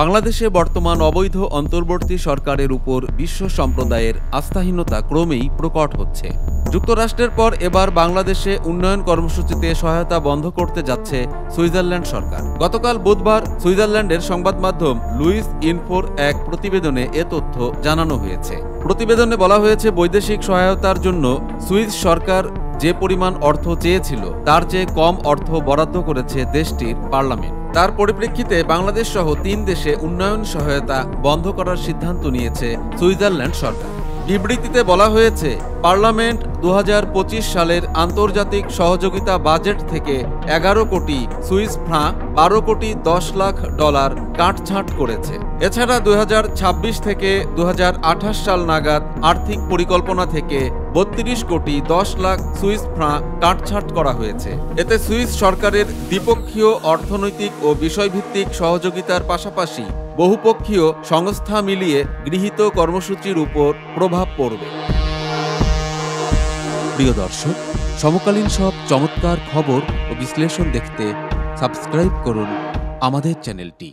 বাংলাদেশে বর্তমান অবৈধ অন্তর্বর্তী সরকারের উপর বিশ্ব সম্প্রদায়ের আস্থাহীনতা ক্রমেই প্রকট হচ্ছে। যুক্তরাষ্ট্রের পর এবার বাংলাদেশে উন্নয়ন কর্মসূচিতে সহায়তা বন্ধ করতে যাচ্ছে সুইজারল্যান্ড সরকার। গতকাল বুধবার সুইজারল্যান্ডের সংবাদ মাধ্যম লুইস ইনফোর এক প্রতিবেদনে এ তথ্য জানানো হয়েছে। প্রতিবেদনে বলা হয়েছে, বৈদেশিক সহায়তার জন্য সুইস সরকার যে পরিমাণ অর্থ চেয়েছিল তার চেয়ে কম অর্থ বরাদ্দ করেছে দেশটির পার্লামেন্ট। তার পরিপ্রেক্ষিতে বাংলাদেশ সহ ৩ দেশে উন্নয়ন সহায়তা বন্ধ করার সিদ্ধান্ত নিয়েছে সুইজারল্যান্ড সরকার। বিবৃতিতে বলা হয়েছে, পার্লামেন্ট ২০২৫ সালের আন্তর্জাতিক সহযোগিতা বাজেট থেকে ১১ কোটি সুইস ফ্রাঁ ১২ কোটি ১০ লাখ ডলার কাটছাঁট করেছে। এছাড়া ২০২৬ থেকে ২০২৮ সাল নাগাদ আর্থিক পরিকল্পনা থেকে ৩২ কোটি ১০ লাখ সুইস ফ্রাঁ কাটছাঁট করা হয়েছে। এতে সুইস সরকারের দ্বিপক্ষীয় অর্থনৈতিক ও বিষয়ভিত্তিক সহযোগিতার পাশাপাশি বহুপক্ষীয় সংস্থা মিলিয়ে গৃহীত কর্মসূচির উপর প্রভাব পড়বে। প্রিয় দর্শক, সমকালীন সব চমৎকার খবর ও বিশ্লেষণ দেখতে সাবস্ক্রাইব করুন আমাদের চ্যানেলটি।